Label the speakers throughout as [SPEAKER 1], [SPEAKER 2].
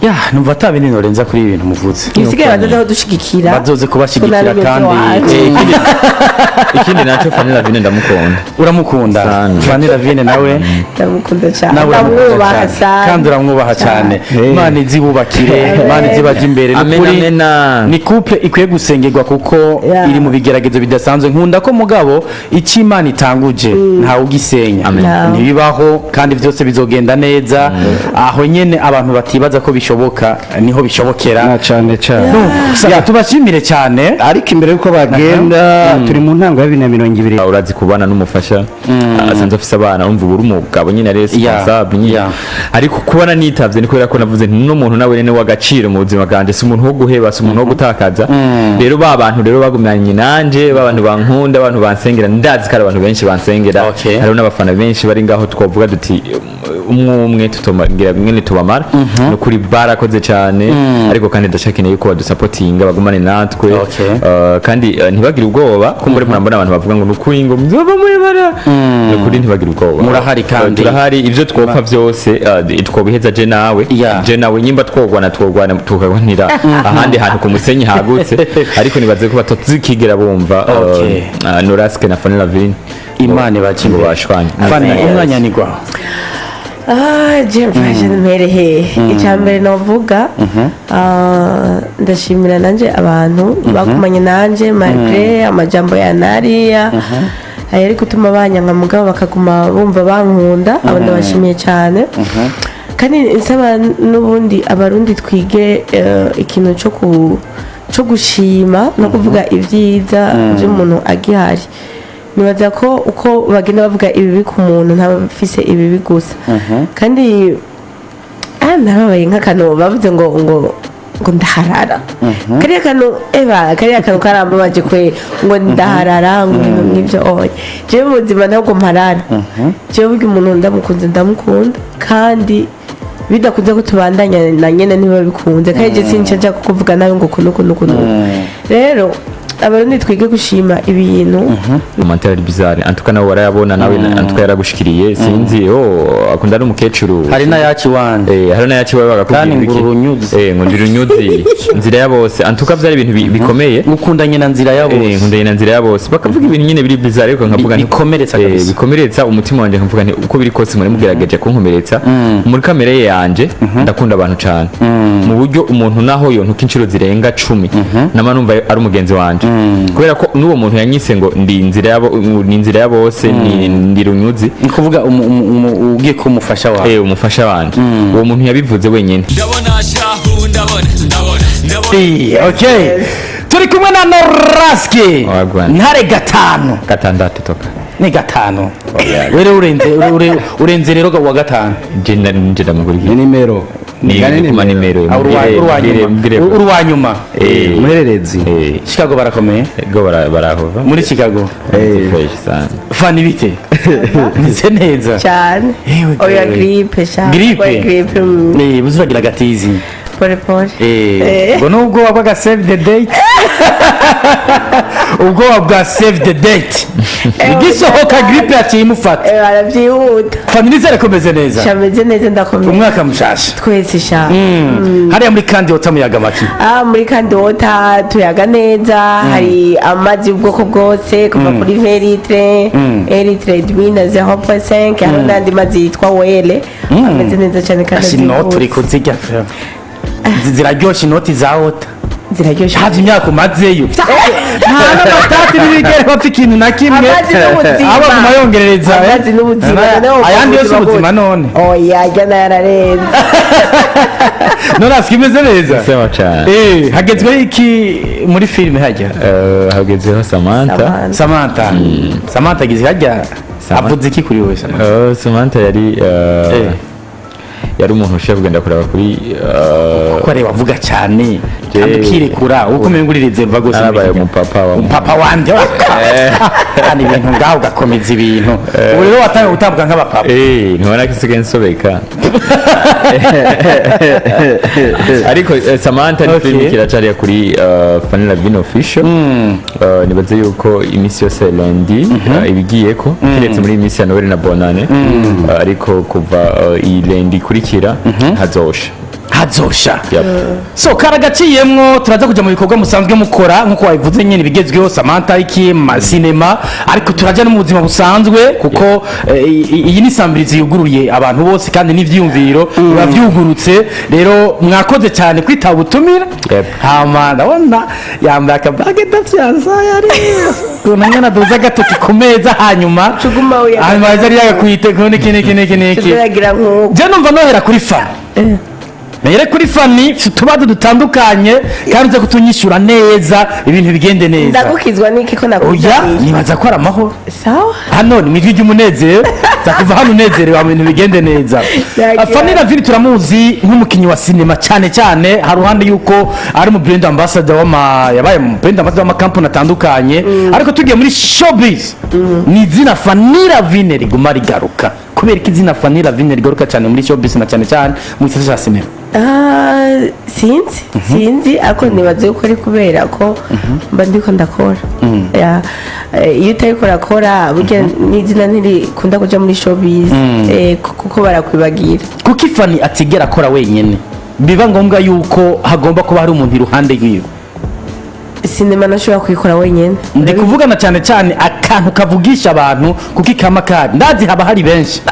[SPEAKER 1] ya numva atabindi norenza kuri ibintu muvuze
[SPEAKER 2] isigaye bazaho dushigikira
[SPEAKER 1] bazoze kubashigikira kandi
[SPEAKER 3] ikindi naco Fanny LAVINE ndamukunda
[SPEAKER 1] uramukunda Fanny LAVINE nawe
[SPEAKER 2] ndamukunda cyane
[SPEAKER 1] ndamwubaha kandi uramwubaha cyane Imana izibubakire Imana izibaje imbere n'ukuri ni couple ikwiye gusengerwa kuko iri mu bigeragezo bidasanzwe nkunda ko mugabo iki Imana itanguje ntawe ugisenya ntibibaho kandi byose bizogenda neza aho nyene abantu batibaza ko bishoboka niho bishobokera
[SPEAKER 4] cyane
[SPEAKER 1] tubashimire cyane
[SPEAKER 4] ariko imbere yuko bagenda turi mu ntango ya 2020
[SPEAKER 3] urazi kubana n'umufasha asanzwe afise abana umva uri umugabo nyine ari responsable nyine ariko kubana nitavye niko ko navuze no muntu nawe nyene wagaciro mu buzima bwanje si umuntu wo guheba si umuntu wo gutakaza rero ba bantu rero bagumyanye nanje ba bantu bankunda abantu bansengera ndazi ko abantu benshi bansengera hari n'abafana benshi bari ngaho twavuga duti umwe tutomagira mwene tubamara no kuri barakoze cyane ariko kandi ndashakeneye ko badusupportinga bagumane natwe kandi ntibagire ubwoba ko muri murambona abantu bavuga ngo nukuri ngo mzova muri bara no kuri ntibagire ubwoba
[SPEAKER 1] murahari kandi
[SPEAKER 3] turahari ivyo twopfa byose twobiheza je nawe nyimba twogwana tukagwanira ahandi hantu ku musenyi hagutse ariko nibaze ko batozikigera bumva NORASQUE na Fanny LAVINE
[SPEAKER 1] Imana ibakimbe
[SPEAKER 3] bashwanye
[SPEAKER 1] Fanny umwanya ni gwa
[SPEAKER 2] Jemfashe mperehe icyambere novuga ndashimira nanje abantu bakumanye nanje malgré amajambo ya nariya ari gutuma banyanga mugabo bakaguma bumva bankunda abandi bashimiye cyane kandi nsaba n'ubundi abarundi twige ikintu cyo gushima no kuvuga ibyiza by'umuntu agihari nibaza ko uko bagenda bavuga ibibi ku muntu ntabafise ibibi gusa kandi narabaye nk'akantu bavuze ngo ndaharara kariya kantu karambabaje kwe ngo ndaharara ngo ibintu nk'ibyo oya jewe mu buzima ntabwo mparara jewe burya umuntu ndamukunda kandi bidakunze ko tubandanya na nyene niba bikunze kandi je sinca kuvuga nawe ngo kuno rero abarundi twige gushima ibintu
[SPEAKER 3] commentaire bizarre antuka nawe warayabona nawe antuka yaragushikiriye sinzi akunda ari umukecuru
[SPEAKER 1] hari na yaci wande
[SPEAKER 3] hari na yaci wawe bagakubwira
[SPEAKER 1] iki
[SPEAKER 3] ngo ndirunyuzi nzira ya bose antuka byari ibintu bikomeye
[SPEAKER 1] ukundanye na nzira ya bose
[SPEAKER 3] nkundanye na nzira ya bose bakavuga ibintu nyine biri bizarre ariko nkavuga nti bikomeretsa umutima wanje nkavuga nti uko biri kose muri mugerageje kunkomeretsa muri kamere yanje ndakunda abantu cyane mu buryo umuntu naho yo ntuka inshuro zirenga 10 nama numva ari umugenzi wanje kubera ko n'uwo muntu yanyise ngo ndi inzira ya bose ndi runyuzi
[SPEAKER 1] ni kuvuga ugiye kumufasha wawe
[SPEAKER 3] umufasha wanje uwo muntu yabivuze wenyine
[SPEAKER 1] okay turi kumwe na NORASQUE ntare gatandatu toka ni gatanu were urenze rero wa gatanu
[SPEAKER 3] njenda muguri
[SPEAKER 4] nimero
[SPEAKER 3] nimero
[SPEAKER 1] urwanyuma
[SPEAKER 4] muhererezi
[SPEAKER 1] Chicago barakomeye
[SPEAKER 3] go barahova
[SPEAKER 1] muri Chicago Fanny bite nize neza
[SPEAKER 2] cyane oya gripe
[SPEAKER 1] ni buzuragira gatizi
[SPEAKER 2] pole
[SPEAKER 1] ngo nubwo wabaga save the date ubwo wabwa save the date igisohoka gripe yakimufata
[SPEAKER 2] arabyihuta
[SPEAKER 1] Fanny nizere komeze neza
[SPEAKER 2] shameze neza ndakomeye
[SPEAKER 1] umwaka mushasha
[SPEAKER 2] twese sha
[SPEAKER 1] hariya muri kandi wota muyaga maki
[SPEAKER 2] muri kandi wota tuyaga neza hari amazi y'ubwoko bwose kuva kuri 20 litre dmina 0.5 hari n'andi mazi yitwa wele ameze neza cyane kandi
[SPEAKER 1] azino turi kuzijya ziraryosha inoti za wota
[SPEAKER 2] ziraryosha
[SPEAKER 1] haje imyaka umazeyo nta n'amatati n'ibigere bapfa ikintu na kimwe aba kumayongerereza
[SPEAKER 2] amazi n'ubuzima
[SPEAKER 1] ayandi yose ubuzima none
[SPEAKER 2] oya jana yararenze
[SPEAKER 1] NORASQUE imeze neza
[SPEAKER 3] sema cyane
[SPEAKER 1] hagezweho iki muri filime hajya
[SPEAKER 3] hagezweho
[SPEAKER 1] Samantha gize hajya avuze iki kuri wowe
[SPEAKER 3] Samantha yari umuntu ushaka kugenda kureba kuri
[SPEAKER 1] ko areba avuga cyane kandi ukirekura uko umenguririze mva gose
[SPEAKER 3] arabaye
[SPEAKER 1] umupapa wanje kandi ibintu ngaho gakomeza ibintu ubu rero wataye utabwa nk'abapapa
[SPEAKER 3] ntubona ko isigaye nsobeka ariko Samantha ni filime kiracariya kuri Fanny LAVINE official nibaze yuko iminsi yose lundi ibigiye ko kiretse muri iminsi ya Noel na Bonane ariko kuva iyi lundi kurikira hazosha
[SPEAKER 1] hazosha
[SPEAKER 3] Yep.
[SPEAKER 1] so karagaciyemwo turaza kuja mu bikorwa musanzwe mukora nkuko wabivuze nyene bigezweho Samantha iki cinema ariko turaja no mu buzima busanzwe kuko iyi ni sambirizi yuguruye abantu bose kandi n'ivyiyumviro bavyugurutse rero mwakoze cyane kwitaba ubutumira hama ndabona yambaye akabage dafyansa yari kunanya duza gatoki kumeza hanyuma hanyuma yari yagakwite kone kene je numva nohera kuri FANNY Mere kuri FANNY tubazo dutandukanye kandi uze kutunyishura neza ibintu bigende neza
[SPEAKER 2] ndagukizwa niki ko nakuja
[SPEAKER 1] oya nibaza ko amahoro
[SPEAKER 2] sawa
[SPEAKER 1] hano ni mijwi ry'umunezero zakuva hano unezerewe wa bintu bigende neza FANNY LAVINE turamuzi nk'umukinyi wa sinema cyane haruhande yuko ari mu brand ambassador yabaye mu brand ambassador w'amakampani atandukanye ariko tugiye muri showbiz ni izina FANNY LAVINE riguma rigaruka kubera ko izina FANNY LAVINE rigaruka cyane muri showbiz na cyane mu gisata cya sinema
[SPEAKER 2] sinzi ariko nibaze yuko ari kubera ko mba ndiko ndakora iyo utariko urakora burya n'izina ntirikunda kuja muri showbiz kuko barakwibagira
[SPEAKER 1] kuko FANNY atigera akora wenyene biba ngombwa yuko hagomba kuba hari umuntu iruhande rwiwe
[SPEAKER 2] sinema nashobora kuyikora wenyene
[SPEAKER 1] ndi kuvugana cyane akantu kavugisha abantu kuko ikama kadi ndazi haba hari benshi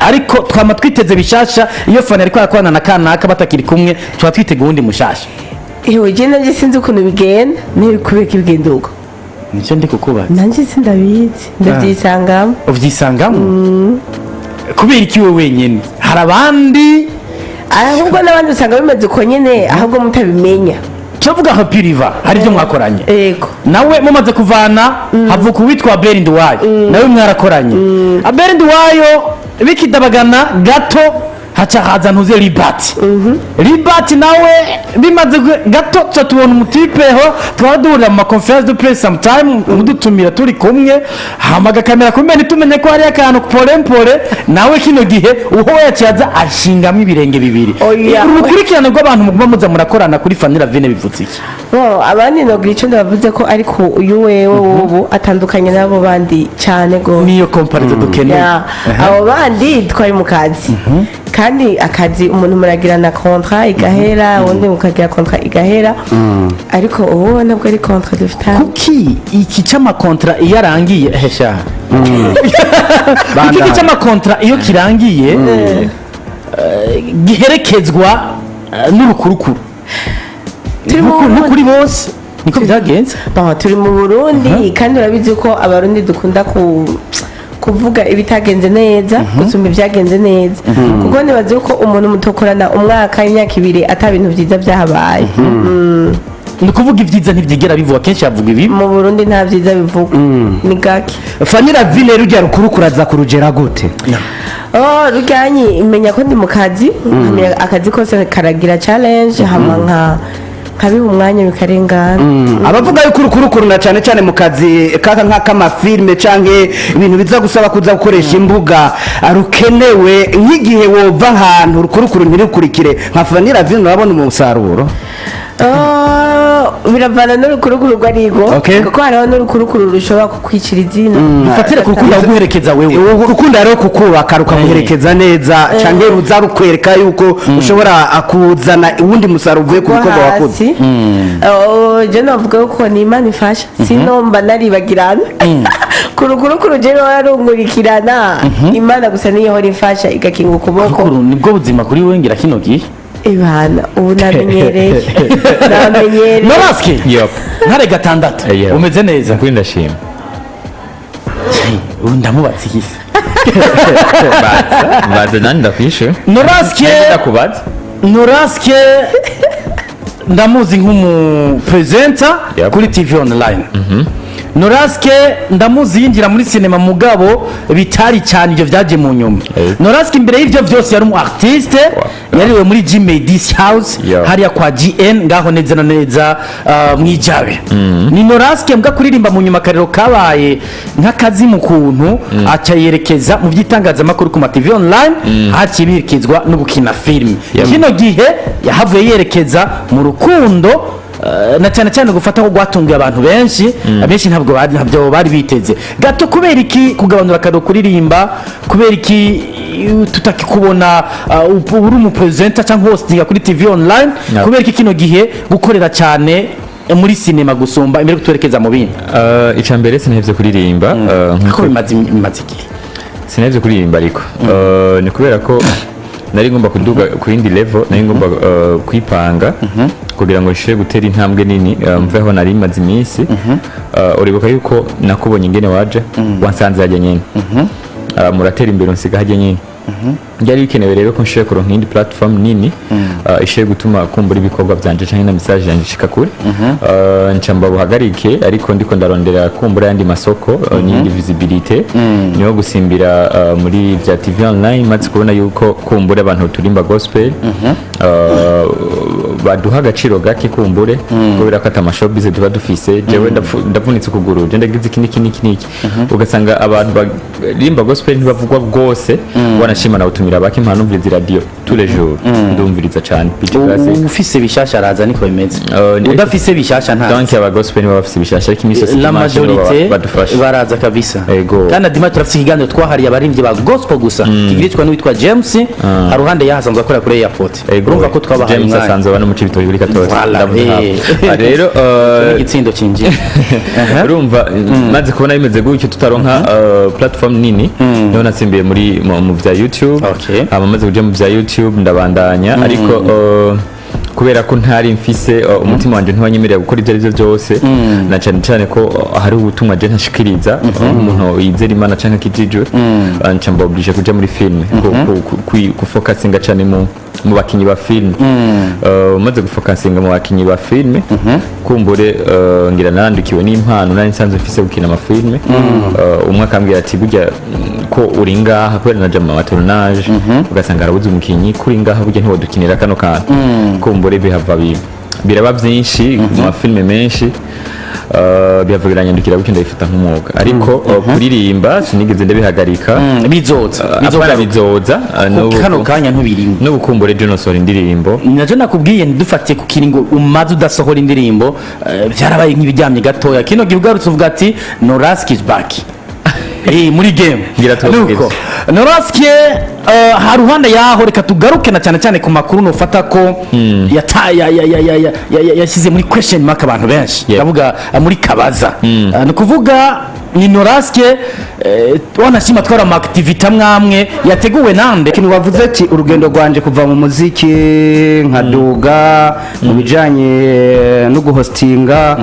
[SPEAKER 1] ariko twama twiteze bishasha iyo FANNY ariko arakorana na kanaka batakiri kumwe tuba twitege uwundi mushasha
[SPEAKER 2] ewe je nanje sinzi ukuntu bigenda kubeka ibigenda uko
[SPEAKER 1] nicyo ndi kukubaza
[SPEAKER 2] nanje sindabizi ndavyisangamo
[SPEAKER 1] uvyisangamo kubera iki we wenyene hari abandi
[SPEAKER 2] ahubwo n'abandi usanga bimeze uko nyene ahubwo mutabimenya
[SPEAKER 1] cyavuga nka piriva hari ibyo mwakoranye
[SPEAKER 2] yego
[SPEAKER 1] nawe mumaze kuvana havuka uwitwa Berinduwayo nawe mwarakoranye Berinduwayo bikidabagana gato haca haza ntuze Libati nawe bimaze gato tubona umutipeho twaduhurira mu conference de presse sometime mudutumira turi kumwe hamaga kamera kumbe nitumenye ko hari akantu pole nawe kino gihe uho yaciyaza ashingamo ibirenge bibiri urukurikirane rw'abantu muguma muza murakorana kuri FANNY LAVINE bivutse iki
[SPEAKER 2] abandi no gice ndavuze ko ariko uyu wewe ubu atandukanye nabo bandi cyane go
[SPEAKER 1] niyo comparison dukeneye
[SPEAKER 2] abo bandi twari mu kazi kandi akazi umuntu muragirana contrat igahera undi mukagira contrat igahera ariko ubu nabwo ari contrat dufitanye
[SPEAKER 1] kuki iki cyama contrat iyo arangiye hesha kuki cyama contrat iyo kirangiye giherekezwa n'urukurukuru kuri bose niko byagenze
[SPEAKER 2] turi mu Burundi kandi urabizi ko abarundi dukunda kuvuga ibitagenze neza gusumba ibyagenze neza kuko nibaze ko umuntu mutokorana umwaka imyaka ibiri atabintu byiza byahabaye
[SPEAKER 1] ni kuvuga ibyiza ntibyigera bivuga kenshi yavuga ibi
[SPEAKER 2] mu Burundi nta byiza bivuga ni gake
[SPEAKER 4] FANNY LAVINE rujya rukurukuraza kurugera gute
[SPEAKER 2] rujyanye imenya ko ndi mu kazi akazi kose karagira challenge hama kabiha umwanya bikarengana
[SPEAKER 4] abavuga yuko urukurukuru cyane mu kazi kaka nk'akamafilme canke ibintu biza gusaba kuza gukoresha imbuga rukenewe nk'igihe wova ahantu urukurukuru ntirukurikire nka FANNY LAVINE urabona umusaruro
[SPEAKER 2] biravana n'urukurukuru rwarigo kuko hariho n'urukurukuru rushobora kukwicira izina
[SPEAKER 1] bifatire ku rukundo guherekeza wewe
[SPEAKER 4] urukundo rero kukubaka rukamuherekeza neza canke ruza rukwereka yuko ushobora kuzana uwundi musaruro uvuye ku bikorwa wakoze
[SPEAKER 2] je navuga ko ni Imana ifasha sino mba naribagirana ku rukurukuru je warungurikirana Imana gusa niyo hori ifasha igakinga ukuboko
[SPEAKER 1] nibwo buzima kuri we ngira kino gihe
[SPEAKER 2] ibana ubu namenyereye
[SPEAKER 1] NORASQUE ntare gatandatu umeze neza
[SPEAKER 3] kuri ndashima
[SPEAKER 1] ndamubatse iki
[SPEAKER 3] baze nani ndakwishe
[SPEAKER 1] NORASQUE ndamuzi nk'umupresenter kuri TV online NORASQUE ndamuzi yinjira muri sinema mugabo bitari cyane ibyo byaje mu nyuma NORASQUE imbere y'ibyo byose yari umu artiste yariwe muri G-Medis House hariya kwa GN ngaho neza na neza mwijabe ni NORASQUE mbwa kuririmba mu nyuma karero kabaye nk'akazi mu kuntu acayerekeza mu by'itangazamakuru ku TV online hakibirizwa no gukina film kino gihe yahavuye yerekeza mu rukundo na cyane cyane gufata ko gwatunguye abantu benshi abenshi ntabyo bari biteze gato kubera iki kugabanura akado kuririmba kubera iki tutakikubona uri umupresenter cyangwa hostinga kuri TV online kubera iki kino gihe gukorera cyane muri sinema gusumba imbere kuturekeza mu bindi
[SPEAKER 3] icambere sinahevye kuririmba
[SPEAKER 1] nkuko bimaze igihe
[SPEAKER 3] sinahevye kuririmba ariko ni kubera ko nari ngomba kuduga ku yindi level nari ngomba kwipanga kugira ngo nshire gutera intambwe nini mveho nari maze iminsi uribuka yuko nakubonye ingene waje wansanze hajya nyene muratera imbere nsiga hajya nyene byari bikenewe rero ko nshire kuronka indi platform nini ishiye gutuma kumbura ibikorwa byanje canke na message yanje shika kure ncamba buhagarike ariko ndiko ndarondera kumbura yandi masoko n'indi visibility niho gusimbira muri vya TV online maze kubona yuko kumbura abantu turimba gospel baduha agaciro gake kumbure kubera ko atamashowbiz tuba dufise jewe ndavunitse ukuguru je ndagize iki ugasanga abantu barimba gospel ntibavugwa bwose wanashima na utumira bake mpanumviriza radio tous les jours ndumviriza cyane
[SPEAKER 1] ufise bishasha araza niko bimeze udafise bishasha nta
[SPEAKER 3] donc aba gospel niba bafise bishasha ariko imisozi
[SPEAKER 1] la majorité baraza kabisa kandi adima turafise ikiganiro twahariye abaririmbyi ba gospel gusa kigiritwa n'uwitwa James haruhande yahasanzwe akora kuri airport urumva ko twabahaye
[SPEAKER 3] James asanzwe bano mu cibitoki buri 14 rero
[SPEAKER 1] igitsindo cinjira
[SPEAKER 3] urumva maze kubona bimeze gutyo tutaronka platform nini niho natsimbiye muri mu vya YouTube amaze kuja mu vya YouTube ndabandanya ariko kubera ko ntari mfise umutima wanje ntiwanyemerera gukora ibyo arivyo byose na cyane cyane ko hari ubutumwa je ntashikiriza umuntu yizera Imana canke kijijwe ncamba oblige kuja muri film ku focusinga cyane mu bakinyi ba film maze gufocusinga mu bakinyi ba film kumbure ngira narandikiwe n'impano nari nsanzwe mfise gukina ama film umwe akambwira ati burya ko uri ngaha kubera naje mu tournage ugasanga arabuze umukinyi kuri ngaha burya ntiwodukinira kano kantu kumbure bihava biraba byinshi mu mafilme menshi bihavugiranye ndukira gutyo ndabifata nk'umwuga ariko kuririmba sinigeze ndabihagarika bizoza
[SPEAKER 1] kano kanya ntubirimo
[SPEAKER 3] no gukumbura ejo nosora indirimbo
[SPEAKER 1] naje nakubwiye ndufatiye ku kiringo umaze udasohora indirimbo byarabaye nk'ibiryamye gatoya kino gihugarutse uvuga ati NORASQUE is back muri game nuko NORASQUE haruhanda yaho reka tugaruke na cyane cyane ku makuru nofata ko yashyize muri question mark abantu benshi ndavuga muri kabaza no kuvuga ni NORASQUE wanashima twara ama activity amwamwe yateguwe nande
[SPEAKER 4] kintu bavuze ati urugendo rwanje kuva mu muziki nkaduga mu bijanye no guhostinga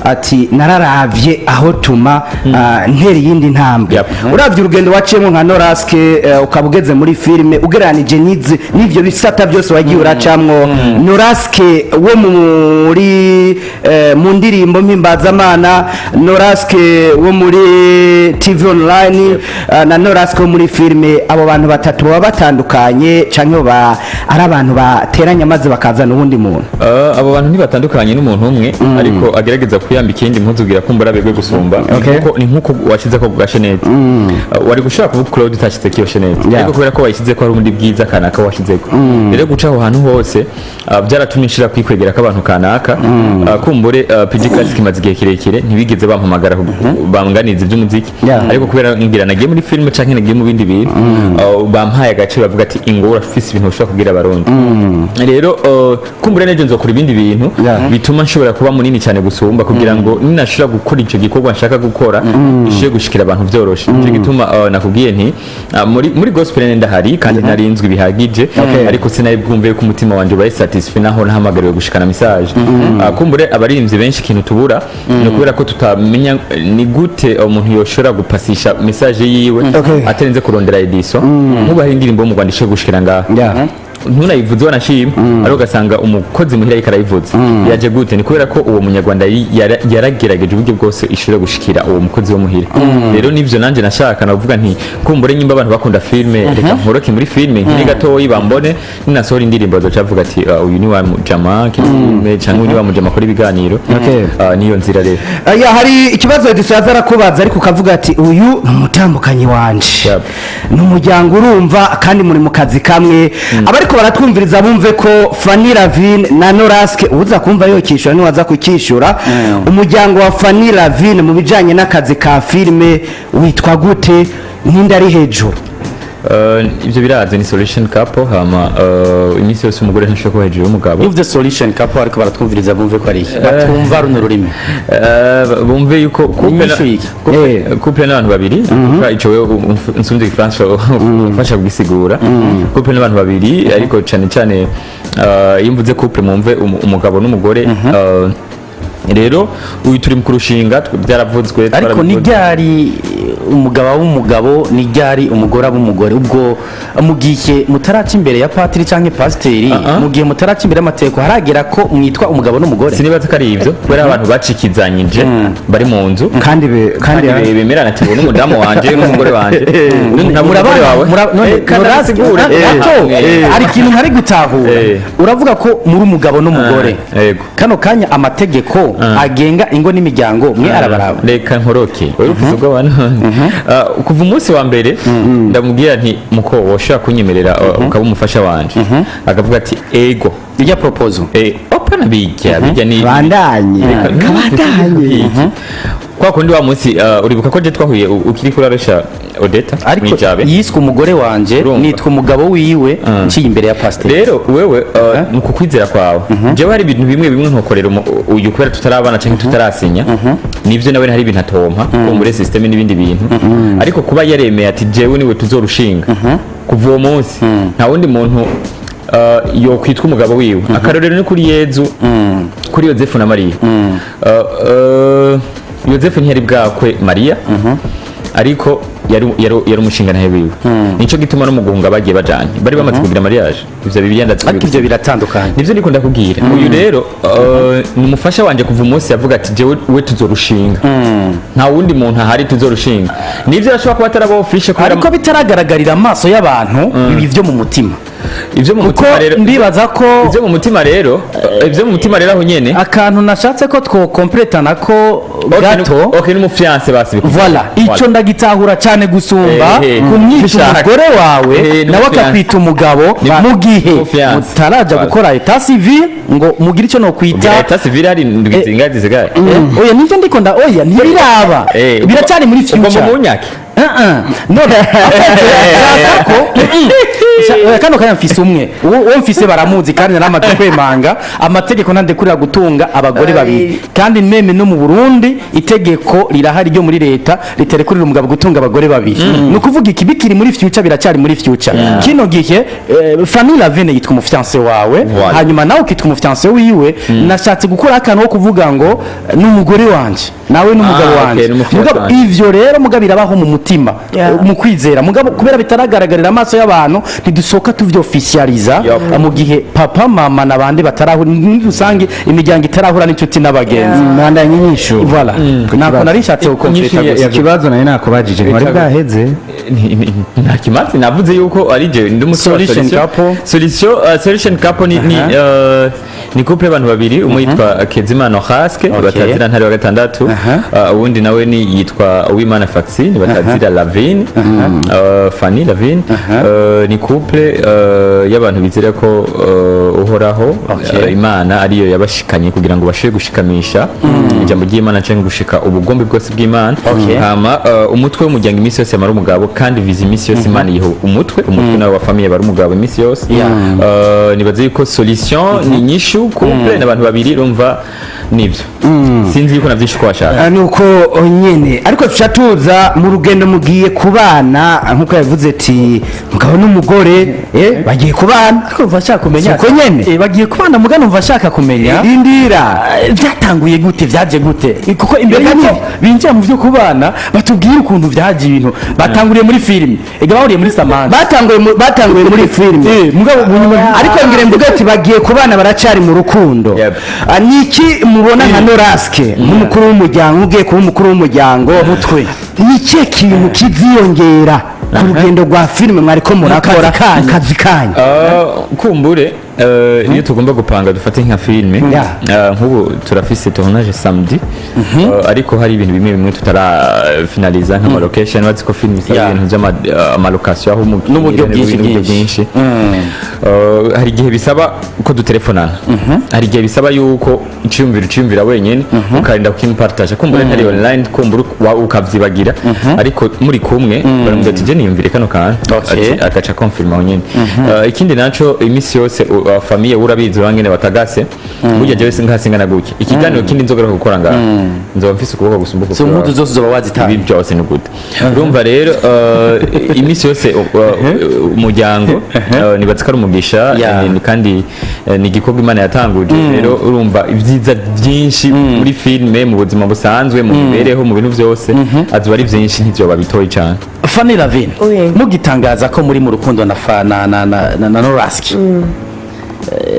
[SPEAKER 4] ati nararavye aho tuma ntera yindi ntambwe uravye urugendo waciyemo nka NORASQUE ukabugeze muri filme ugeranije n'ivyo bisata byose wagiye uracamwo NORASQUE wo muri mu ndirimbo mpimbazamana NORASQUE wo muri TV online na NORASQUE muri filme abo bantu batatu baba batandukanye canke ari abantu bateranya maze bakazana ubundi muntu
[SPEAKER 3] abo bantu ntibatandukanye n'umuntu umwe ariko agerageza kuyambika ikindi mpuzugira kumbura begwe gusumba kuko ni nkuko washize ko gashenete wari gushaka kuvuga Claude utashize kiyo shenete ariko kubera ko wayishize ko ari ubundi bwiza kanaka washize ko rero guca aho hantu hose byaratumishira kwikwegera k'abantu kanaka kumbure PG Classic kimaze igihe kirekire ntibigeze bampamagara banganiza iby'umuziki ariko kubera ngira nagiye muri film canke nagiye mu bindi bintu bampaye agaciro bavuga ati ingora ufise ibintu ushaka kugira abarundi rero kumbure neje nzokora ibindi bintu bituma nshobora kuba munini cyane gusumba kugira ngo ninashobora gukora ico gikorwa nshaka gukora ishiye gushikira abantu byoroshe cyo gituma nakubwiye nti muri gospel ndahari kandi narinzwe bihagije ariko sinari bwumve ko umutima wanje bari satisfied naho nahamagariwe gushikana message kumbure abaririmbyi benshi kintu tubura no kubera ko tutamenya ni gute umuntu yoshora gupasisha message yiwe atarenze kurondera edition nk'ubahari indirimbo mu Rwanda ishe gushikira ngaha ntunayivuze wanashima ari ugasanga umukozi muhira yikarayivuze yaje gute ni kubera ko uwo munyarwanda yaragerageje uburyo bwose ishobora gushikira uwo mukozi wo muhira rero nivyo nanje nashaka navuga nti kumbure nyimba abantu bakunda filme reka nkoroke muri filme nkiri gatoyi bambone ninasohora indirimbo zocavuga ati uyu ni wa mujama filme cyangwa ni wa mujama kuri biganiro niyo nzira rero
[SPEAKER 4] hari ikibazo dusaza arakubaza ariko ukavuga ati uyu ni umutambukanyi wanje n'umuryango urumva kandi muri mu kazi kamwe abari abariko baratwumviriza bumve ko Fanny Lavine na NORASQUE uza kumva yokishura ni waza kukishura umuryango wa Fanny Lavine mu bijanye n'akazi ka filme witwa gute ninde ari hejuru
[SPEAKER 3] ivyo birazi ni solution couple hama iminsi yose umugore ntashobora kuba hejuru y'umugabo
[SPEAKER 1] if the solution couple ariko baratwumviriza bumve ko ari batumva runo rurimi
[SPEAKER 3] bumve yuko couple n'abantu babiri ico wewe nsumvye igifaransa ufasha kugisigura couple n'abantu babiri ariko cane cane iyo mvuze couple mumve umugabo n'umugore rero uyu turi mu kurushinga byaravuzwe
[SPEAKER 1] ariko ni ryari umugabo w'umugabo ni ryari umugore w'umugore ubwo mugiye mutaraca imbere ya patiri canke pasiteri mugiye mutaraca imbere y'amategeko haragera ko mwitwa umugabo n'umugore
[SPEAKER 3] sinibaza ko ari ivyo kubera abantu bacikizanyije bari mu nzu
[SPEAKER 4] kandi
[SPEAKER 3] bemerana ati ubu n'umudamu wanje n'umugore wanje
[SPEAKER 1] hari ikintu ntari gutahura uravuga ko muri umugabo n'umugore kano kanya amategeko agenga ingo n'imiryango mwe arabaraba
[SPEAKER 3] reka nkoroke wewe uvuze ubwo abantu kuva umunsi wa mbere ndamubwira nti muko woshaka kunyemerera ukaba umufasha wanje akavuga ati ego
[SPEAKER 1] bijya proposal
[SPEAKER 3] opana bijya ni
[SPEAKER 4] bandanye
[SPEAKER 3] kwa kundi wa munsi uribuka ko je twahuye ukiri kurarusha Odeta
[SPEAKER 1] ariko yiswe umugore wanje nitwa umugabo wiwe nciye imbere ya pastor
[SPEAKER 3] rero wewe mu kukwizera kwawe je hari ibintu bimwe bimwe ntokorera uyu kubera tutarabana canke tutarasinya nivyo nawe hari ibintu atompa ko muri system n'ibindi bintu ariko kuba yaremeye ati jewe niwe tuzorushinga kuva uwo munsi nta wundi muntu yo kwitwa umugabo wiwe akarorero ni kuri Yezu kuri Yozefu na Mariya Yozefu ntiyari bwakwe Mariya ariko yari umushinga nawe wiwe nico gituma no mugunga bagiye bajanye bari bamaze kugira mariage ivyo biyandatse
[SPEAKER 1] ariko ivyo biratandukanye
[SPEAKER 3] nivyo ndiko ndakubwira uyu rero ni umufasha wanje kuva umunsi yavuga ati jewe we tuzorushinga nta wundi muntu ahari tuzorushinga nivyo ashobora kuba atarabo fishe
[SPEAKER 1] ariko bitaragaragarira amaso y'abantu ibi vyo mu mutima
[SPEAKER 3] ivyo mu mutima rero
[SPEAKER 1] ndibaza ko
[SPEAKER 3] ivyo mu mutima rero aho nyene
[SPEAKER 1] akantu nashatse ko two completana ko gato
[SPEAKER 3] okay ni mu fiance basi
[SPEAKER 1] voilà ico ndagitahura cyane gusumba kumwica umugore wawe nawe akakwita umugabo mu gihe utaraja gukora etat civil ngo mugire ico no kwita
[SPEAKER 3] etat civil ari ndwizingazi zigaye
[SPEAKER 1] oya nivyo ndiko nda oya ntibiraba biracyari muri future
[SPEAKER 3] mu nyaki
[SPEAKER 1] none kano kanya mfise umwe uwo mfise baramuzi kandi naramaze kwemanga amategeko ntandekurira gutunga abagore babiri kandi meme no mu Burundi itegeko rirahari ryo muri leta riterekurira umugabo gutunga abagore babiri no kuvuga iki bikiri muri future biracyari muri future kino gihe Fanny Lavine yitwa umufiance wawe hanyuma nawe ukitwa umufiance wiwe nashatse gukora akantu ko kuvuga ngo n'umugore wanje nawe n'umugabo wanje mugabo ivyo rero mugabo irabaho mu mutima mu kwizera mugabo kubera bitaragaragarira amaso y'abantu ntidusoka tuvyo officializa mu gihe papa mama nabandi batarahura rusange imiryango itarahura n'inshuti n'abagenzi
[SPEAKER 4] manda nyinshi
[SPEAKER 1] voilà nako narishatse ukompleta gusa
[SPEAKER 4] ikibazo nayo nakubajije ntwari bwaheze
[SPEAKER 3] nta kimazi navuze yuko ari je ndi solution couple ni couple abantu babiri umwe yitwa Kezimana NORASQUE batazira ntari wa gatandatu uwundi nawe ni yitwa Uwimana Faxine batazira LAVINE Fanny Lavine ni couple y'abantu bizera ko uhoraho Imana ariyo yabashikanye kugira ngo bashire gushikamisha ijambo ry'Imana cyangwa gushika ubugombe bwose bw'Imana hama umutwe w'umuryango imisi yose yamara umugabo kandi vizi imisi yose Imana yiho umutwe nawe wa famille bari umugabo imisi yose nibaze yuko solution ni nyishu couple n'abantu babiri rumva nibyo sinzi yuko navyishe ko washaka
[SPEAKER 4] nuko nyene ariko tushatuza mu rugendo mugiye kubana nkuko yavuze ati mugabo n'umugore bagiye kubana
[SPEAKER 1] ariko mvashaka kumenya
[SPEAKER 4] uko nyene
[SPEAKER 1] bagiye kubana mugano mvashaka kumenya
[SPEAKER 4] indira
[SPEAKER 1] byatanguye gute byaje gute kuko imbere y'ibyo binjira mu byo kubana batubwira ukuntu byaje ibintu batanguriye muri film ega bahuriye muri Samantha
[SPEAKER 4] batanguye muri film
[SPEAKER 1] mugabo
[SPEAKER 4] ariko ngire mvuga ati bagiye kubana baracari mu rukundo niki mubona nka NORASQUE nk'umukuru w'umuryango ugiye kuba umukuru w'umuryango
[SPEAKER 1] mutwe
[SPEAKER 4] niki kintu kiziyongera ku rugendo rwa filime mwariko murakora akazi kanyu
[SPEAKER 3] kumbure iyo tugomba gupanga dufate nka filme nk'ubu turafise tournage samedi ariko hari ibintu bimwe bimwe tutarafinaliza nk'ama location bazi ko film isaba ibintu by'amalocation aho
[SPEAKER 1] n'uburyo bwinshi
[SPEAKER 3] hari igihe bisaba ko dutelefonana hari igihe bisaba yuko iciyumvira wenyene ukarinda kukimpartage kumbura ntari online kumbura ukavyibagira ariko muri kumwe baramubwira ati je niyumvire kano kantu agaca confirma nyene ikindi naco imisi yose famille urabizi wangene batagase burya jewe singana gutya ikiganiro kindi nzogera gukora ngaho nzoba mfise ukuboko gusumbuka
[SPEAKER 1] so impuzu zose zoba wazitanga
[SPEAKER 3] ibi byose ni gute urumva rero imisi yose umuryango nibatse ko ari umugisha kandi ni igikorwa Imana yatanguje rero urumva ibyiza byinshi muri filme mu buzima busanzwe mu mibereho mu bintu byose azuba ari byinshi ntibyoba bitoyi cyane
[SPEAKER 1] Fanny Lavine mugitangaza ko muri mu rukundo na NORASQUE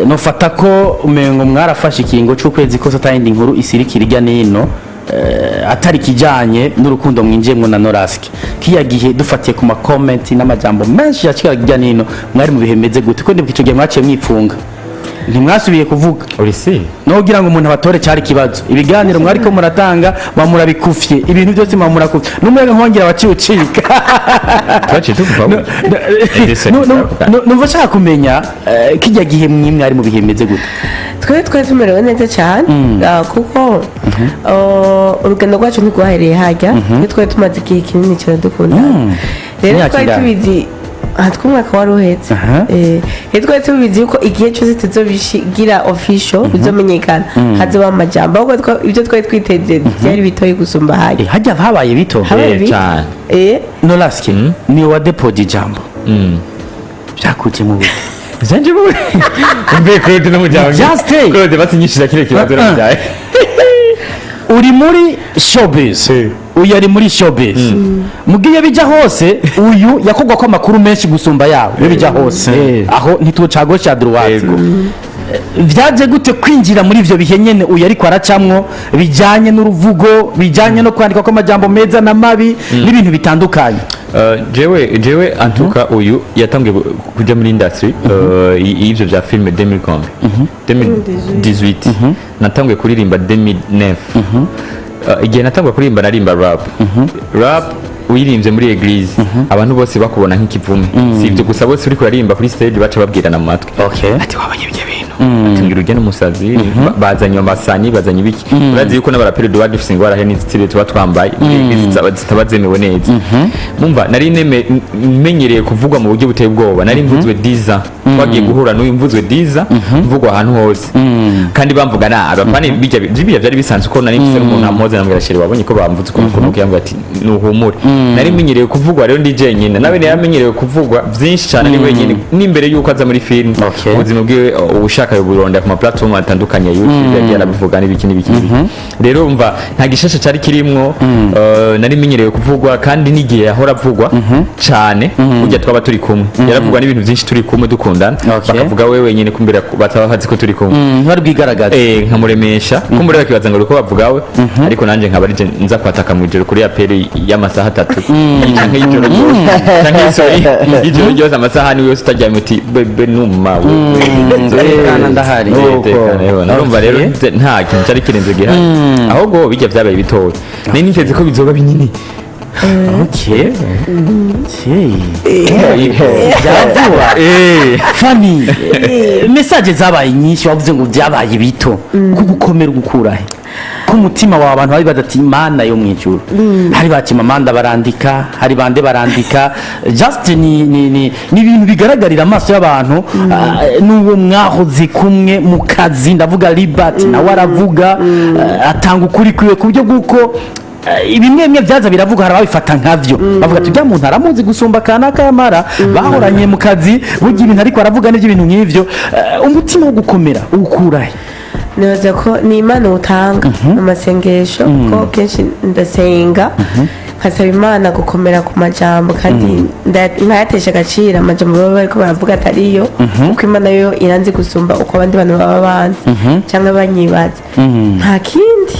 [SPEAKER 1] nofata ko umengo mwarafashe ikingo cy'ukwezi kose atayindi nkuru isirikira ijya nino atari kijanye n'urukundo mwinjiyemwo na NORASQUE kiya gihe dufatiye ku ma comment n'amajambo menshi yakira ijya nino mwari mu bihemeze gute ko ndibwico gihe mwaciye mwifunga ntimwasubiye kuvuga
[SPEAKER 3] urisi
[SPEAKER 1] nogira ngo umuntu abatore cyari kibazo ibiganiro mwari ko muratanga bamurabikufye ibintu byose bamurakufye n'umwega nkongera baciucika
[SPEAKER 3] twaciye tukuva
[SPEAKER 1] numva shaka kumenya kijya gihe mwimwe ari mu bihemeze gute
[SPEAKER 2] twari tumerewe neza cyane kuko urugendo rwacu ntirwahereye hajya twari tumaze igihe kinini cyane dukunda rero twari tubizi tw'umwaka wari uhetse twari tubizi yuko igihe cyose tuzobishigira official bizomenyekana hazoba amajambo ahubwo ibyo twari twiteze byari bitoyi gusumba hajya
[SPEAKER 1] hajya habaye bito
[SPEAKER 3] cyane
[SPEAKER 1] NORASQUE ni wa depot ijambo byakuje mu bute
[SPEAKER 3] Zanje bure umbe Claude no mujyawe Claude basinyishira kire kibazo n'umujyaye
[SPEAKER 1] uri muri showbiz uyu ari muri showbiz mugiye bija hose uyu yakogwa ko amakuru menshi gusumba yawe bija hose aho ntitucago cya droite vyaje gute kwinjira muri ivyo bihe nyene uyu ariko aracamwo bijanye n'uruvugo bijanye no kwandika ko amajambo meza na mabi n'ibintu bitandukanye
[SPEAKER 3] jewe antuka uyu yatangiye kuja muri industry y'ivyo vya film 2018 natangiye kuririmba 2009 igihe natangiye kuririmba narimba rap uyirimbye muri eglise abantu bose bakubona nk'ikivume si ibyo gusa bose uri kuririmba kuri stage baca babwirana mu matwi ati wabanye ibyo bintu atingira ugene umusazi bazanye amasanyi bazanye ibiki urazi yuko n'abaraperi duwa dufise ingwara he n'izitire tuba twambaye muri eglise zitabazemewe neza mumva nari menyereye kuvugwa mu buryo buteye ubwoba nari mvuzwe diza twagiye guhura n'uyu mvuzwe diza mvugwa ahantu hose kandi bamvuga abapani bijya byari bisanzwe ko nari mfise umuntu amuhoze namubwira sheri wabonye ko bamvuze ukuntu kunuka yambwira ati nuhumure nari menyereye kuvugwa rero ndi jenyine nawe yaramenyereye kuvugwa byinshi cyane ari wenyine n'imbere yuko aza muri film ubuzima bwiwe ubushaka buronda ku ma platform atandukanye YouTube yagiye arabivuga n'ibiki rero umva nta gishasha cyari kirimwo nari menyereye kuvugwa kandi n'igihe yahora avugwa cyane ujya twaba turi kumwe yaravugwa n'ibintu byinshi turi kumwe dukundana bakavuga wewe wenyine kumbera batabahazi ko turi kumwe
[SPEAKER 1] ntari bwigaragaza
[SPEAKER 3] nkamuremesha kumbura bakibaza ngo uko bavugawe ariko nanje nkaba ari nza kwataka mu ijoro kuri aperi y'amasaha 3 canke y'ijoro ryose amasaha ni yose utajya muti bebe numa
[SPEAKER 1] kana ndahari
[SPEAKER 3] urumva rero nta kintu cyari kirenze gihari ahubwo bijya byabaye bitoya nari niteze ko bizoba binini
[SPEAKER 1] Fanny message zabaye nyinshi wavuze ngo byabaye bito kugukomera gukurahe kumutima wa abantu bari badati Imana yo mwijuru hari bakima manda barandika hari bande barandika just ni ibintu bigaragarira amaso y'abantu n'uwo mwahoze kumwe mu kazi ndavuga Liberty na waravuga atanga ukuri kwiwe ku buryo bw'uko ibimwe byaza biravuga hari ababifata nkavyo bavuga tujya mu ntara muzi gusumba kanaka yamara bahoranye mu kazi bugira ibintu ariko aravuga n'ibyo bintu nk'ivyo umutima wo gukomera ukurahe
[SPEAKER 2] nibaza ko ni Imana utanga amasengesho ko kenshi ndasenga nkasaba Imana gukomera ku majambo kandi nkayatesha agaciro amajambo baba bariko baravuga atariyo kuko Imana yo iranzi gusumba uko abandi bantu baba banzi cyangwa banyibaza nta kindi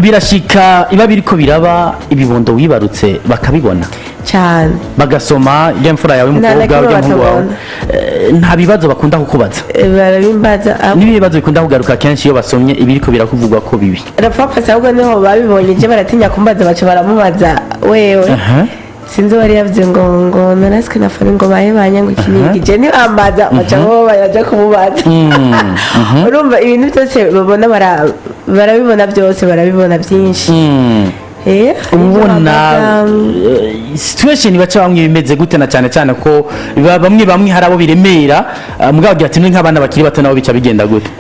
[SPEAKER 1] birashika iba biriko biraba ibibondo wibarutse bakabibona
[SPEAKER 2] cyane
[SPEAKER 1] bagasoma ya mfura yawe mukobwa
[SPEAKER 2] kimwe
[SPEAKER 1] ujya muhungu wawe
[SPEAKER 2] batabona.
[SPEAKER 1] nta bibazo bakunda kukubaza
[SPEAKER 2] barabimbaza
[SPEAKER 1] n'ibibazo bikunda kugaruka kenshi iyo basomye ibiriko birakuvugwa ko bibi
[SPEAKER 2] rapapasi ahubwo niho babibonye je baratinya kumbaza baca baramubaza wewe sinzi wari yavuze ngo NORASQUE na FANNY ngo bahebanya ngo kinigi je ni ambaza baca bo bayaje kumubaza urumva ibintu byose babona barabibona byose barabibona byinshi
[SPEAKER 1] ubona situation baca bamwe bimeze gute na cyane cyane ko bamwe hari abo biremera mugabo agira ati nk'abana bakiri bato nabo bica bigenda gute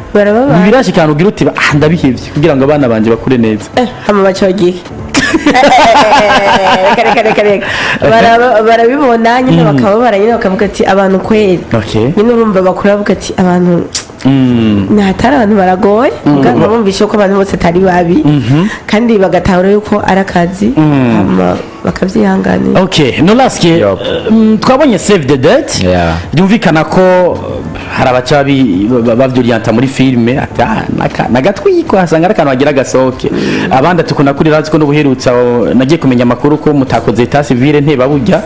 [SPEAKER 1] birashikana ugira uti ndabihevye kugira ngo abana banje bakure neza
[SPEAKER 2] hama baca bagiye reka barabibona nyine bakababara nyine bakavuga ati abantu kweri nyine urumva bakura bavuga ati abantu ntatari abantu baragoye muganga bumvishe ko abantu bose atari babi kandi bagatahura yuko ari akazi bakavyihanganira.
[SPEAKER 1] NORASQUE twabonye save the date byumvikana ko hari abaca bavyorienta muri filime nagatwiko hasanga ari akantu bagira gasohoke abandi tukunda kuri razi ko n'ubuherutsa nagiye kumenya amakuru ko mutakoze etat civile ntebaburya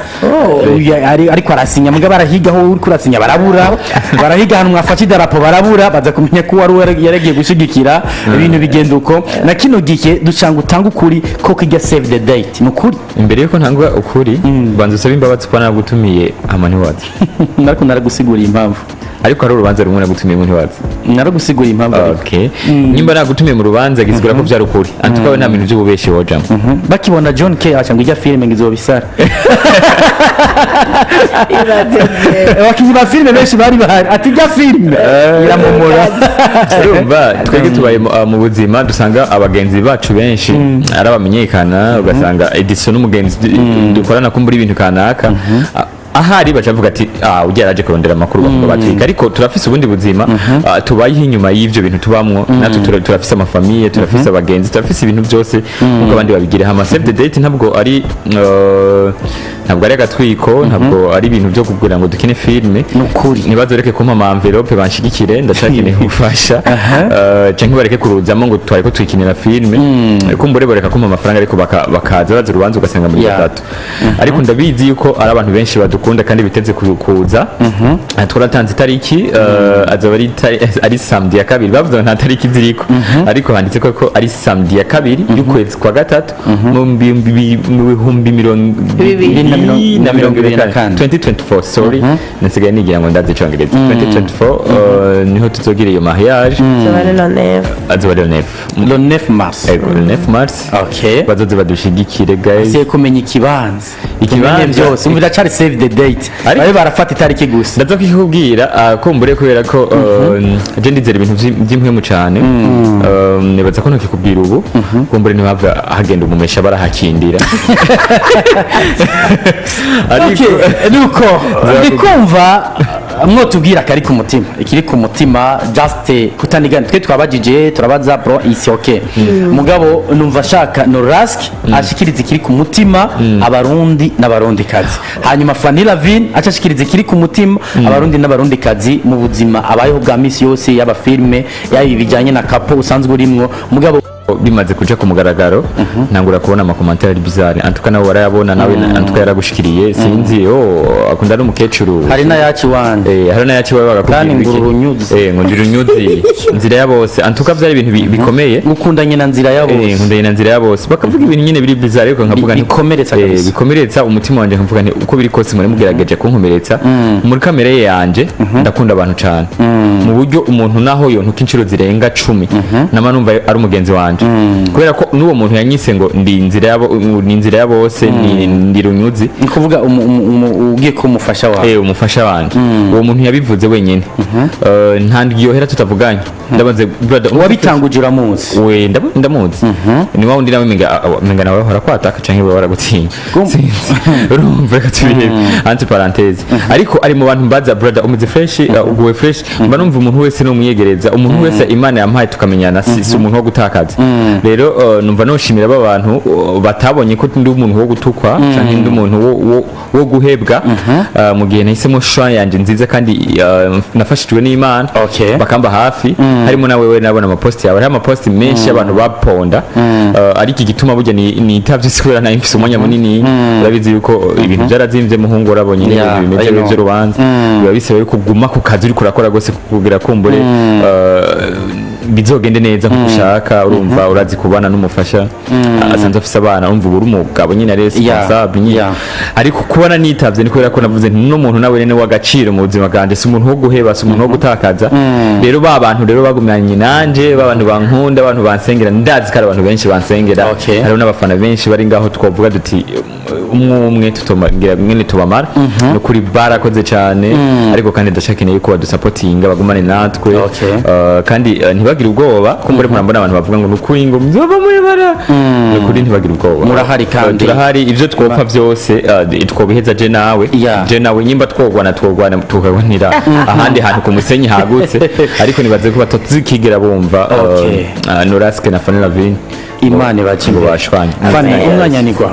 [SPEAKER 1] ariko arasinya muga barahigaho uri kurasinya barabura barahiga hano mwafata idarapo barabura baza kumenya ko wari yaragiye gushigikira ibintu bigenda uko na kino gihe ducanga utanga ukuri ko kijya save the date nukuri
[SPEAKER 3] imbere yuko ntangwa ukuri banza usaba imbabazi kwa nagutumiye amani wazi
[SPEAKER 1] nariko naragusiguriye impamvu
[SPEAKER 3] ariko hari urubanza rumwe nagutumiye mu ntiwazi
[SPEAKER 1] naragusiguriye impamvu
[SPEAKER 3] nimba nagutumiye mu rubanza gizigura ko vyari ukuri antukawe nta bintu by'ububeshi wojamo
[SPEAKER 1] bakibona John K acha ngo ijya filime ngizobisara wakizi ba filime benshi bari bahari ati ijya filime iramumura
[SPEAKER 3] urumva twege tubaye mu buzima dusanga abagenzi bacu benshi ari abamenyekana ugasanga edition n'umugenzi dukorana kumbura ibintu kanaka ahari bacavuga ati ujya yaraje kurondera amakuru bavuga batwika ariko turafise ubundi buzima tubaye inyuma y'ivyo bintu tubamwo natwe turafise amafamiye turafise abagenzi turafise ibintu byose nkuko abandi babigira hama save the date ntabwo ari agatwiko ntabwo ari ibintu byo kugira ngo dukine filme
[SPEAKER 1] nukuri
[SPEAKER 3] nibazoreke kumpa ama envelope banshigikire ndacakeneye gufasha canke bareke kuruzamo ngo twari ko twikinira filme kumbure boreka kumpa amafaranga ariko bakaza baza urubanza ugasanga muri gatatu ariko ndabizi yuko ari abantu benshi badukunda kandi biteze kuza twaratanze itariki azaba ari samedi ya kabiri bavuze nta tariki ziriko ariko handitse ko ari samedi ya kabiri y'ukwezi kwa gatatu mu bihumbi 2024 sorry nasigaye nigira ngo ndazi icongereza 2024 niho tuzogira iyo mariage azaba le
[SPEAKER 1] 9 mars
[SPEAKER 3] le 9 mars bazoze badushigikire guys
[SPEAKER 1] se kumenya ikibanza byose umva cyari save the date bari barafata itariki gusa
[SPEAKER 3] ndazo kikubwira kumbure kubera ko je ndizera ibintu by'impwemu cyane nibaza ko ntakikubwira ubu kumbure ntibava hagenda umumesha barahakindira
[SPEAKER 1] nuko ndikumva mwotubwira kari ku mutima ikiri ku mutima just kutanigana twe twabajije turabaza bro isi okay mugabo numva shaka NORASQUE ashikiriza ikiri ku mutima abarundi n'abarundi kazi hanyuma FANNY LAVINE acashikiriza ikiri ku mutima abarundi n'abarundi kazi mu buzima abayeho bwa misi yose yaba filme yabi bijanye na kapo usanzwe urimwo mugabo
[SPEAKER 3] bimaze kuja ku mugaragaro ntangura kubona amakomantere ari bizarre antuka nawe warayabona nawe antuka yaragushikiriye sinzi akunda n'umukecuru
[SPEAKER 1] hari na yaci wanje
[SPEAKER 3] hari na yaci wawe bagakubwira
[SPEAKER 1] ngo
[SPEAKER 3] ndirunyuzi nzira ya bose antuka byari ibintu bikomeye
[SPEAKER 1] ukundanye na nzira ya bose
[SPEAKER 3] nkundanye na nzira ya bose bakavuga ibintu nyine biri bizarre ariko nkavuga bikomeretsa umutima wanje nkavuga nti uko biri kose muri mugerageje kunkomeretsa muri kamere yanje ndakunda abantu cyane mu buryo umuntu naho yo ntukinshiro zirenga 10 nama numva ari umugenzi wanje kubera ko n'uwo muntu yanyise ngo ndi inzira ya bose ndi runyuzi
[SPEAKER 1] kuvuga ugiye ko umufasha wawe
[SPEAKER 3] umufasha wanje uwo muntu yabivuze wenyine nta ndyohera tutavuganye ndabaze brother
[SPEAKER 1] wabitanguje uramuzi
[SPEAKER 3] we ndamuzi ni wawe ndi nawe menga nawe hora kwataka canke we waragutinya urumva ko tubire anti parenthèse ariko ari mu bantu mbaza brother umuzi fresh uguwe fresh mba numva umuntu wese no muyegereza umuntu wese Imana yampaye tukamenyana si umuntu wo gutakaza rero numva noshimira aba bantu batabonye ko ndi umuntu wo gutukwa canke ndi umuntu wo guhebwa mu gihe nahisemo shwa yanje nziza kandi nafashijwe n'Imana bakamba hafi harimo nawe we nabona amapost yawe hari amapost menshi abantu baponda ariko igituma burya ni itavye sikubera na imfise umwanya munini urabizi yuko ibintu byarazimvye muhungu urabonye n'ibintu bimeze byo rubanza biba bisaba yuko guma ku kazi uri kurakora gose kugira kumbure bizogende neza nkushaka urumva urazi kubana n'umufasha asanzwe afise abana urumva uri umugabo nyine ari responsable nyine ariko kubona nitavye niko ko navuze no muntu nawe nyene w'agaciro mu buzima bwanje si umuntu wo guheba si umuntu wo gutakaza rero ba bantu rero bagumyanye nanje ba bantu bankunda abantu bansengera ndazi ko ari abantu benshi bansengera hariho n'abafana benshi bari ngaho twovuga duti umwe tutomagira mwene tubamara no kuri barakoze cyane ariko kandi ndashakeneye ko badusupportinga bagumane natwe kandi ntibagire ubwoba kumbure murambona abantu bavuga ngo nukuri ngo mzoba muri bara nukuri ntibagire ubwoba
[SPEAKER 1] murahari kandi
[SPEAKER 3] turahari ivyo twopfa vyose twobiheza je nawe nyimba twogwana tukagwanira ahandi hantu ku musenyi hagutse ariko nibaze ko batozikigera bumva NORASQUE na FANNY LAVINE
[SPEAKER 1] Imana bakimbo
[SPEAKER 3] bashwanye
[SPEAKER 1] FANNY umwanya ni gwa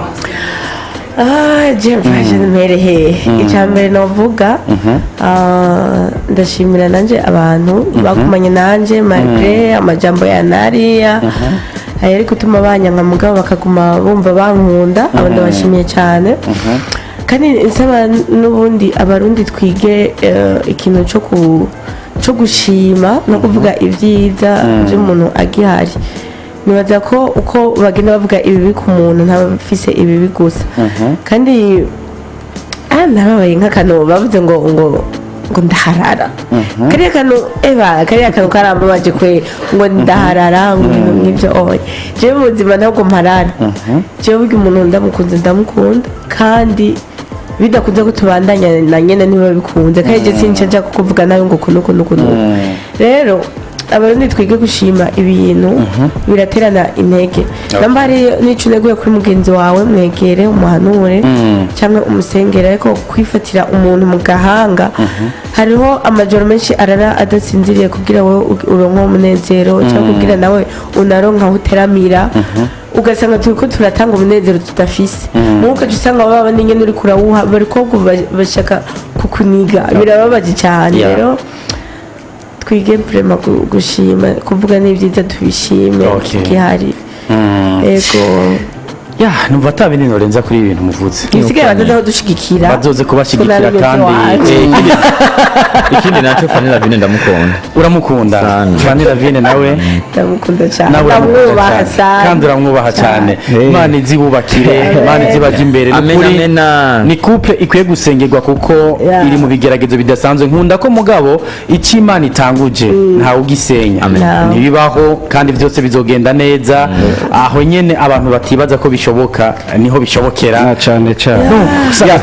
[SPEAKER 2] Jevaje mperehe icambere novuga ndashimira nanje abantu bakumanye nanje malgré amajambo ya nariya ari gutuma banyanka mugabo bakaguma bumva bankunda abandi bashimiye cyane kandi nsaba n'ubundi abarundi twige ikintu cyo gushima no kuvuga ibyiza by'umuntu agihari nibaza ko uko bagenda bavuga ibibi ku muntu ntabafise ibibi gusa kandi narabaye nk'akantu bavuze ngo ndaharara kariya kantu karambabaje kwe ngo ndaharara ngo ibintu nk'ibyo oya jewe mu buzima ntabwo mparara jewe burya umuntu ndamukunda kandi bidakunze ko tubandanya na nyene niba bikunze kandi je sinca nja kuvuga nawe ngo kuno rero abarundi twige gushima ibintu biraterana intege namba hari nico neguye kuri mugenzi wawe mwegere umuhanure cyangwa umusengera ariko kwifatira umuntu mu gahanga hariho amajoro menshi arara adasinziriye kugira wowe uronka umunezero cyangwa kugira nawe unaronka uteramira ugasanga turiko turatanga umunezero tudafise nkuko usanga baba n'ingene uri kurawuha bariko bashaka kukuniga birababaje cyane rero twige prema gushima kuvuga n'ibyiza tubishime gihari ego
[SPEAKER 1] numva atabindi norenza kuri ibintu muvuze
[SPEAKER 2] isigaye bazaho dushigikira
[SPEAKER 1] bazoze kubashigikira kandi
[SPEAKER 3] ikindi naco FANNY LAVINE ndamukunda
[SPEAKER 1] uramukunda FANNY LAVINE nawe
[SPEAKER 2] ndamukunda cyane
[SPEAKER 1] kandi uramwubaha cyane Imana izibubakire Imana izibaje imbere ni couple ikwiye gusengerwa kuko iri mu bigeragezo bidasanzwe nkunda ko mugabo icyo Imana itanguje ntawe ugisenya ntibibaho kandi byose bizogenda neza aho nyene abantu batibaza ko bishoboka niho bishobokera
[SPEAKER 4] cyane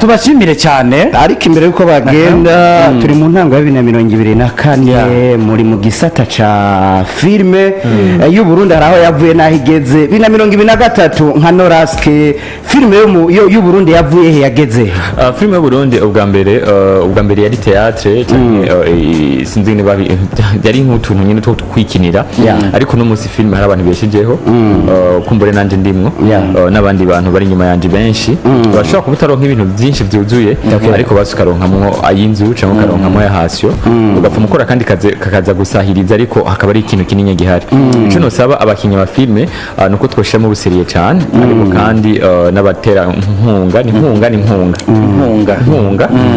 [SPEAKER 1] tubashimire cyane
[SPEAKER 4] ariko imbere yuko bagenda turi mu ntango ya 2024 muri mu gisata ca filme y'u Burundi araho yavuye naho igeze 2023 nka NORASQUE filme y'u Burundi yavuye he yageze
[SPEAKER 3] filme y'u Burundi ubwa mbere yari théâtre sinzi niba yari nk'utuntu nyine two kwikinira ariko no munsi filme hari abantu beshijeho kumbure nanje ndimwo n'abandi bantu bari nyuma yanje benshi bashobora kubutaronka ibintu byinshi byuzuye ariko basukaronkamwo ayinzu cyangwa karonkamwo ya hasyo ugapfa mukora kandi kakaza gusahiriza ariko hakaba ari ikintu kinini gihari ico no saba abakinya ba filme nuko twoshira mu buseriye cyane ariko kandi n'abatera nkunga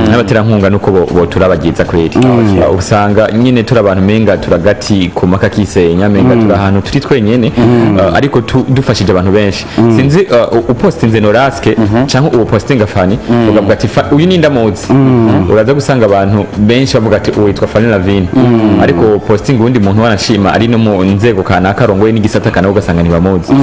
[SPEAKER 3] n'abatera nkunga nuko bo turabagiza kweri usanga nyine turi abantu menga turagati ku maka kisenya menga turi ahantu turi twenyene ariko dufashije abantu benshi sinzi upostinze NORASQUE cyangwa upostinga FANNY ugavuga ati uyu ni ndamuzi uraza gusanga abantu benshi bavuga ati uwitwa FANNY LAVINE ariko posting undi muntu wanashima ari no mu nzego kanaka rongoye n'igisata kana ugasanga ntibamuzi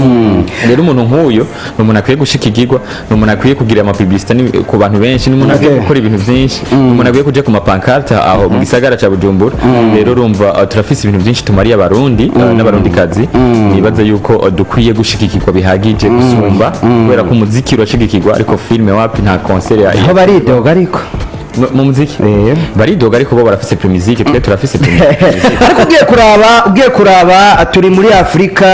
[SPEAKER 3] rero umuntu nk'uyo ni umuntu akwiye gushikigirwa ni umuntu akwiye kugira ama publicité ku bantu benshi ni umuntu akwiye gukora ibintu byinshi ni umuntu akwiye kuja ku mapancarte aho mu gisagara ca Bujumbura rero urumva turafise ibintu byinshi tumariye abarundi n'abarundi kazi nibaza yuko dukwiye gushikikirwa bihagije gusumba kubera ko umuziki urashigikirwa ariko filme wapi nta concert
[SPEAKER 4] aho baridoga ariko
[SPEAKER 3] mu muziki baridoga ariko bo barafise premisique twe turafise
[SPEAKER 4] ariko ugiye kuraba turi muri Afrika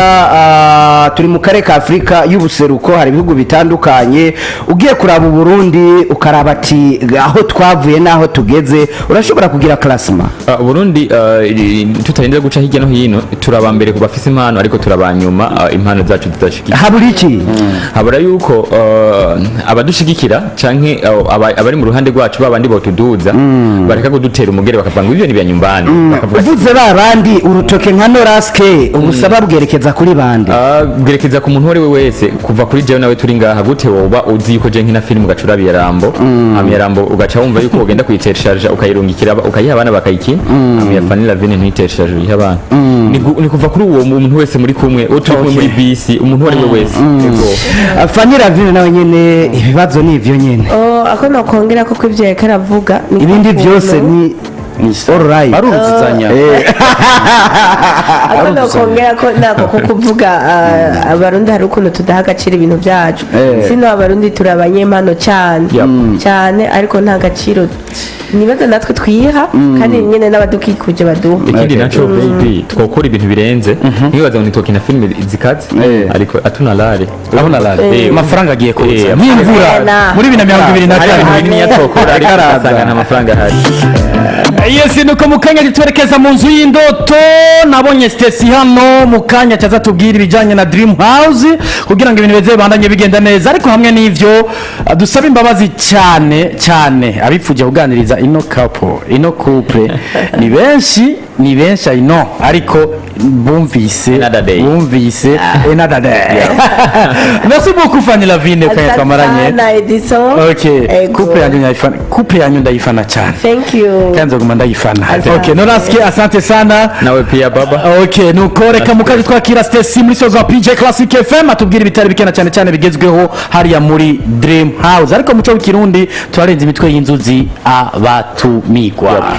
[SPEAKER 4] turi mu karere ka Afrika y'ubuseruko hari ibihugu bitandukanye ugiye kuraba Burundi ukaraba ati aho twavuye naho tugeze urashobora kugira classement
[SPEAKER 3] Burundi tutarinda guca hirya no hino turaba mbere ku bafise impano ariko turabanyuma impano zacu tudashikira
[SPEAKER 4] habura iki
[SPEAKER 3] habura yuko abadushigikira canke abari mu ruhande rwacu babandi botuduza bareka kudutera umugere bakavanga ibyo ni byanyumbani
[SPEAKER 4] uvuze babandi urutoke nka NORASQUE ubusaba bwerekeza kuri bande
[SPEAKER 3] bwerekeza ku muntu we wese kuva kuri jewe nawe turi ngaha gute woba uzi yuko je nkina film ugacura biyarambo amiyarambo ugaca wumva yuko ugenda kuyiteshaje ukayirungikira ukayiha abana bakayikina amiya FANNY LAVINE ntiteshaje yiha abana ni kuva kuri uwo muntu wese muri kumwe uturi muri bisi umuntu wari we wese
[SPEAKER 4] FANNY LAVINE nawe nyene ibibazo ni ivyo nyene
[SPEAKER 2] ako nokongera ko kwivyo yakaravuga
[SPEAKER 4] ibindi byose ni alright
[SPEAKER 1] baruzuzanya
[SPEAKER 2] ako nokongera ko nako kuvuga abarundi hari ukuntu tudaha agaciro ibintu byacu sino abarundi turabanyempano cyane ariko nta gaciro nibaza natwe twiha kandi nyene n'abadukikuje baduha
[SPEAKER 3] ikindi naco baby twokora ibintu birenze nibaza ngo nitokina film zikaze ariko atunalare
[SPEAKER 1] amafaranga agiye kuza n'imvura muri 2025
[SPEAKER 3] ni yatokora ariko arasanga nta mafaranga ahari
[SPEAKER 1] Yes, nuko mukanya gitwerekeza mu nzu y'indoto nabonye Stacy hano mukanya cyaza tubwira ibijanye na Dream House kugira ngo ibintu beze bandanye bigenda neza ariko hamwe n'ivyo dusaba imbabazi cyane abipfuje kuganiriza ino couple ni benshi I know ariko bumvise another day merci beaucoup FANNY LAVINE kwa kamaranye okay couple yanyu ndayifana cyane
[SPEAKER 2] thank you
[SPEAKER 1] kanzo guma ndayifana okay NORASQUE asante sana
[SPEAKER 3] nawe pia baba
[SPEAKER 1] okay nuko reka mukaje twakira Stacy muri soza PJ Classic FM atubwira ibitari bikena cyane bigezweho hariya muri Dream House ariko muco w'ikirundi turarenza imitwe y'inzuzi abatumigwa